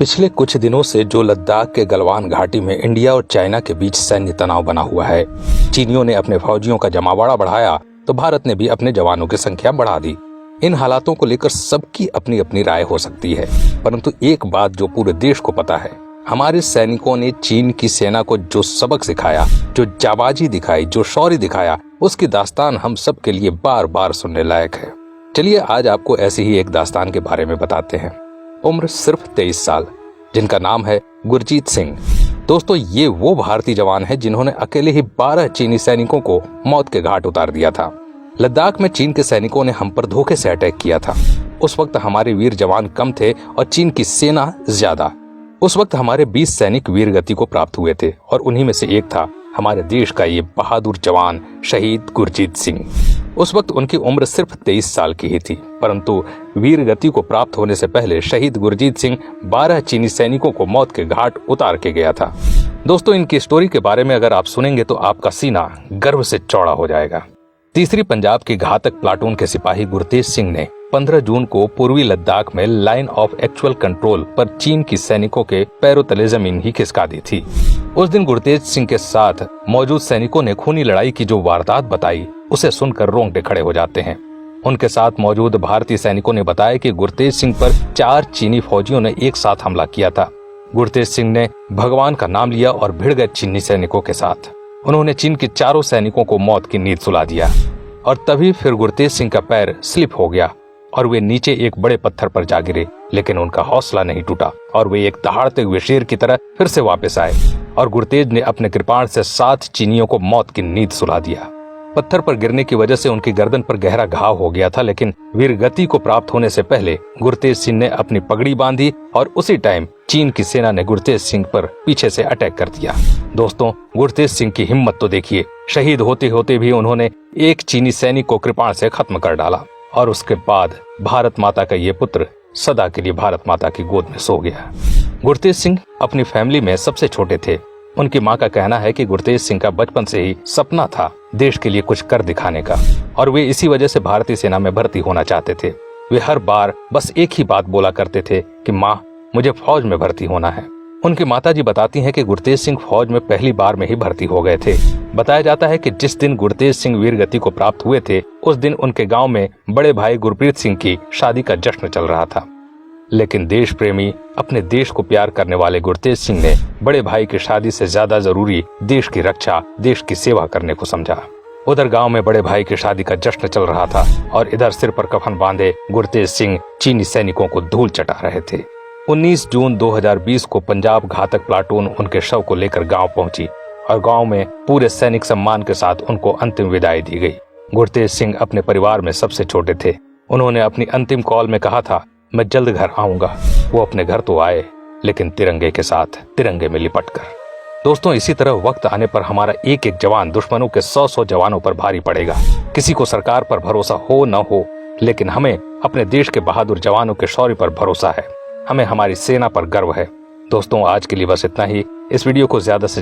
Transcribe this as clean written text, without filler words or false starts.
पिछले कुछ दिनों से जो लद्दाख के गलवान घाटी में इंडिया और चाइना के बीच सैन्य तनाव बना हुआ है, चीनियों ने अपने फौजियों का जमावड़ा बढ़ाया तो भारत ने भी अपने जवानों की संख्या बढ़ा दी। इन हालातों को लेकर सबकी अपनी अपनी राय हो सकती है, परंतु एक बात जो पूरे देश को पता है, हमारे सैनिकों ने चीन की सेना को जो सबक सिखाया, जो जाबाजी दिखाई, जो शौर्य दिखाया, उसकी दास्तान हम सब के लिए बार बार सुनने लायक है। चलिए आज आपको ऐसी ही एक दास्तान के बारे में बताते हैं। उम्र सिर्फ 23 साल, जिनका नाम है गुरजीत सिंह। दोस्तों, ये वो भारतीय जवान है जिन्होंने अकेले ही 12 चीनी सैनिकों को मौत के घाट उतार दिया था। लद्दाख में चीन के सैनिकों ने हम पर धोखे से अटैक किया था। उस वक्त हमारे वीर जवान कम थे और चीन की सेना ज्यादा। उस वक्त हमारे 20 सैनिक वीर गति को प्राप्त हुए थे और उन्हीं में से एक था हमारे देश का ये बहादुर जवान शहीद गुरजीत सिंह। उस वक्त उनकी उम्र सिर्फ 23 साल की ही थी, परंतु वीर गति को प्राप्त होने से पहले शहीद गुरजीत सिंह 12 चीनी सैनिकों को मौत के घाट उतार के गया था। दोस्तों, इनकी स्टोरी के बारे में अगर आप सुनेंगे तो आपका सीना गर्व से चौड़ा हो जाएगा। तीसरी पंजाब की घातक प्लाटून के सिपाही गुरतेज सिंह ने 15 जून को पूर्वी लद्दाख में लाइन ऑफ एक्चुअल कंट्रोल पर चीन की सैनिकों के पैरों तले जमीन ही खिसका दी थी। उस दिन गुरतेज सिंह के साथ मौजूद सैनिकों ने खूनी लड़ाई की जो वारदात बताई, उसे सुनकर रोंगटे खड़े हो जाते हैं। उनके साथ मौजूद भारतीय सैनिकों ने बताया कि गुरतेज सिंह पर 4 चीनी फौजियों ने एक साथ हमला किया था। गुरतेज सिंह ने भगवान का नाम लिया और भिड़ गए चीनी सैनिकों के साथ। उन्होंने चीन के चारों सैनिकों को मौत की नींद सुला दिया और तभी फिर गुरतेज सिंह का पैर स्लिप हो गया और वे नीचे एक बड़े पत्थर पर जा गिरे, लेकिन उनका हौसला नहीं टूटा और वे एक दहाड़ते हुए शेर की तरह फिर से वापस आए और गुरतेज ने अपने कृपाण से 7 चीनियों को मौत की नींद सुला दिया। पत्थर पर गिरने की वजह से उनकी गर्दन पर गहरा घाव हो गया था, लेकिन वीर गति को प्राप्त होने से पहले गुरतेज सिंह ने अपनी पगड़ी बांधी और उसी टाइम चीन की सेना ने गुरतेज सिंह पर पीछे से अटैक कर दिया। दोस्तों, गुरतेज सिंह की हिम्मत तो देखिए, शहीद होते होते भी उन्होंने एक चीनी सैनिक को कृपाण से खत्म कर डाला और उसके बाद भारत माता का ये पुत्र सदा के लिए भारत माता की गोद में सो गया। गुरतेज सिंह अपनी फैमिली में सबसे छोटे थे। उनकी मां का कहना है कि गुरतेज सिंह का बचपन से ही सपना था देश के लिए कुछ कर दिखाने का और वे इसी वजह से भारतीय सेना में भर्ती होना चाहते थे। वे हर बार बस एक ही बात बोला करते थे कि माँ, मुझे फौज में भर्ती होना है। उनकी माताजी बताती हैं कि गुरतेज सिंह फौज में पहली बार में ही भर्ती हो गए थे। बताया जाता है कि जिस दिन गुरतेज सिंह वीर गति को प्राप्त हुए थे, उस दिन उनके गांव में बड़े भाई गुरप्रीत सिंह की शादी का जश्न चल रहा था। लेकिन देश प्रेमी, अपने देश को प्यार करने वाले गुरतेज सिंह ने बड़े भाई की शादी से ज्यादा जरूरी देश की रक्षा, देश की सेवा करने को समझा। उधर गांव में बड़े भाई की शादी का जश्न चल रहा था और इधर सिर पर कफन बांधे गुरतेज सिंह चीनी सैनिकों को धूल चटा रहे थे। 19 जून 2020 को पंजाब घातक प्लाटून उनके शव को लेकर गांव पहुंची और गांव में पूरे सैनिक सम्मान के साथ उनको अंतिम विदाई दी गई। गुरतेज सिंह अपने परिवार में सबसे छोटे थे। उन्होंने अपनी अंतिम कॉल में कहा था, मैं जल्द घर आऊंगा। वो अपने घर तो आए, लेकिन तिरंगे के साथ, तिरंगे में लिपट कर। दोस्तों, इसी तरह वक्त आने पर हमारा एक एक जवान दुश्मनों के 100-100 जवानों पर भारी पड़ेगा। किसी को सरकार पर भरोसा हो न हो, लेकिन हमें अपने देश के बहादुर जवानों के शौर्य पर भरोसा है। हमें हमारी सेना पर गर्व है। दोस्तों, आज के लिए बस इतना ही। इस वीडियो को ज्यादा से